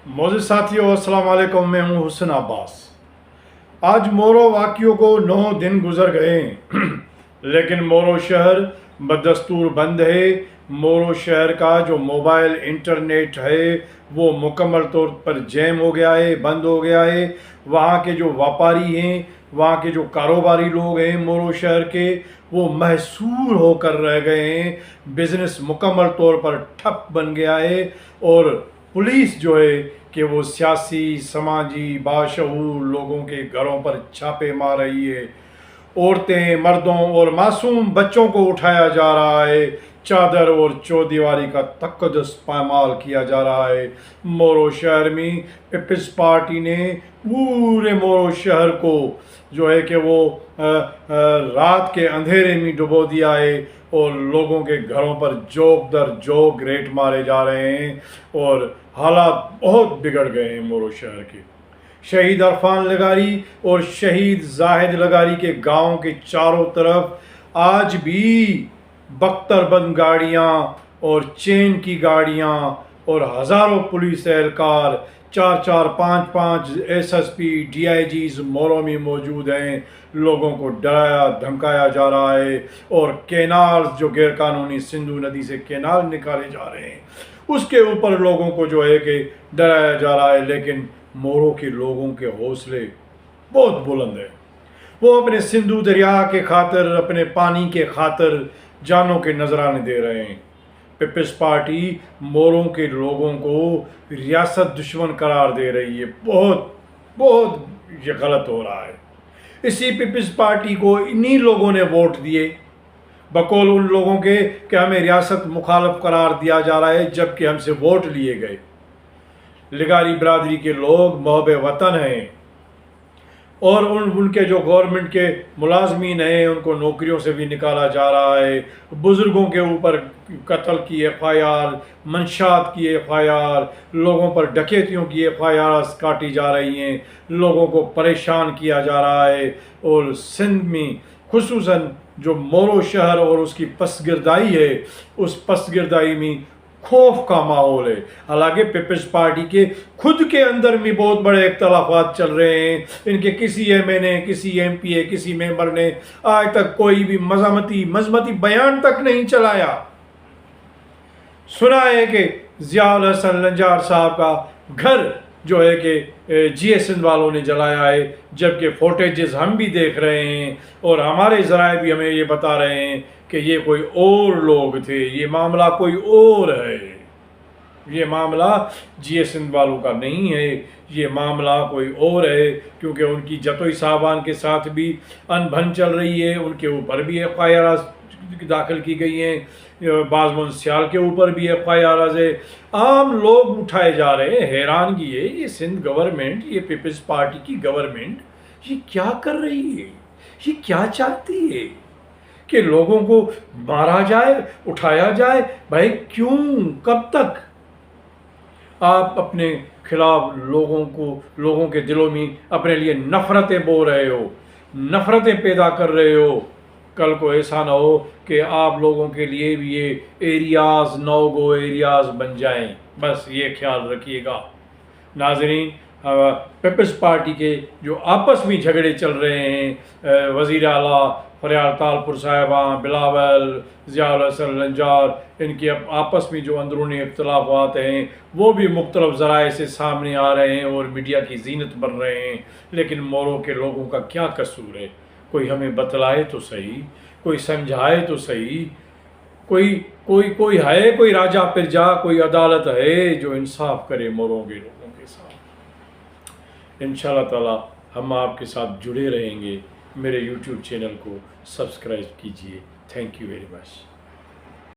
मोज़िज़ साथियों, अस्सलाम वालेकुम। मैं हूँ हुसन अब्बास। आज मोरो वाक़ियों को 9 दिन गुज़र गए हैं लेकिन मोरो शहर बदस्तूर बंद है। मोरो शहर का जो मोबाइल इंटरनेट है वो मुकम्मल तौर पर जैम हो गया है, बंद हो गया है। वहाँ के जो व्यापारी हैं, वहाँ के जो कारोबारी लोग हैं मोरो शहर के, वो महसूर होकर रह गए हैं। बिज़नेस मुकम्मल तौर पर ठप बन गया है और पुलिस जो है कि वो सियासी, समाजी, बाशऊर लोगों के घरों पर छापे मार रही है। औरतें, मर्दों और मासूम बच्चों को उठाया जा रहा है। चादर और चौदीवारी का तकद्दुस पामाल किया जा रहा है। मोरो शहर में पीपल्स पार्टी ने पूरे मोरो शहर को जो है कि वो रात के अंधेरे में डुबो दिया है और लोगों के घरों पर जोक दर जोक रेट मारे जा रहे हैं और हालात बहुत बिगड़ गए हैं मोरो शहर के। शहीद अरफान लगारी और शहीद जाहिद लगारी के गांव के चारों तरफ आज भी बख्तरबंद गाड़ियां और चेन की गाड़ियां और हज़ारों पुलिस एहलकार, 4-4, 5-5 एसएसपी, डीआईजीज मोरो में मौजूद हैं। लोगों को डराया धमकाया जा रहा है और कैनाल जो गैरकानूनी सिंधु नदी से कैनाल निकाले जा रहे हैं उसके ऊपर लोगों को जो है कि डराया जा रहा है। लेकिन मोरो के लोगों के हौसले बहुत बुलंद हैं। वो अपने सिंधु दरिया के खातिर, अपने पानी के खातिर जानों के नजराने दे रहे हैं। पीपल्स पार्टी मोरों के लोगों को रियासत दुश्मन करार दे रही है। बहुत बहुत ये गलत हो रहा है। इसी पीपल्स पार्टी को इन्हीं लोगों ने वोट दिए, बकौल उन लोगों के कि हमें रियासत मुखालफ करार दिया जा रहा है, जबकि हमसे वोट लिए गए। लगारी बरादरी के लोग मोहब वतन हैं और उनके जो गवर्नमेंट के मुलाजमीन हैं उनको नौकरियों से भी निकाला जा रहा है। बुज़ुर्गों के ऊपर कत्ल की एफआईआर, मंशात की एफआईआर, लोगों पर डकैतियों की एफआईआर काटी जा रही हैं। लोगों को परेशान किया जा रहा है और सिंध में खुसूसन जो मोरो शहर और उसकी पसगिरदाई है, उस पसगिरदाई में खौफ का माहौल है। हालांकि पीपल्स पार्टी के खुद के अंदर भी बहुत बड़े इख्तलाफात चल रहे हैं। इनके किसी एमएनए, किसी एमपीए, किसी मेंबर ने आज तक कोई भी मजमती बयान तक नहीं चलाया। सुना है कि ज़ियाउल हसन लंजार साहब का घर जो है कि जीए सिंध वालों ने जलाया है, जबकि फोटेजेस हम भी देख रहे हैं और हमारे ज़राए भी हमें ये बता रहे हैं कि ये कोई और लोग थे, ये मामला कोई और है। ये मामला जीए सिंध वालों का नहीं है, ये मामला कोई और है, क्योंकि उनकी जतोई साहबान के साथ भी अनबन चल रही है। उनके ऊपर भी एफआईआर दाखिल की गई हैं, बाज़ सियाल के ऊपर भी एफआईआर है। आम लोग उठाए जा रहे हैं। हैरानगी है, ये सिंध गवर्नमेंट, ये पीपल्स पार्टी की गवर्नमेंट ये क्या कर रही है? ये क्या चाहती है कि लोगों को मारा जाए, उठाया जाए? भाई क्यों, कब तक आप अपने खिलाफ लोगों के दिलों में अपने लिए नफरतें बो रहे हो, नफरतें पैदा कर रहे हो? कल को ऐसा ना हो कि आप लोगों के लिए भी ये एरियाज़ नो गो एरियाज़ बन जाएं। बस ये ख्याल रखिएगा। नाज़रीन, पीपल्स पार्टी के जो आपस में झगड़े चल रहे हैं, वज़ीर आला फरियाद तालपुर साहिबा, बिलावल, ज़ियाउल हसन लंजार, इनकी आपस में जो अंदरूनी इख्तलाफात हैं वो भी मुख्तलिफ ज़राए से सामने आ रहे हैं और मीडिया की जीनत बन रहे हैं। लेकिन मोरो के लोगों का क्या कसूर है? कोई हमें बतलाए तो सही, कोई समझाए तो सही। कोई है, कोई राजा पिरजा, कोई अदालत है जो इंसाफ करे मोरों के लोगों के साथ। इंशाअल्लाह ताला हम आपके साथ जुड़े रहेंगे। मेरे यूट्यूब चैनल को सब्सक्राइब कीजिए। Thank you very much.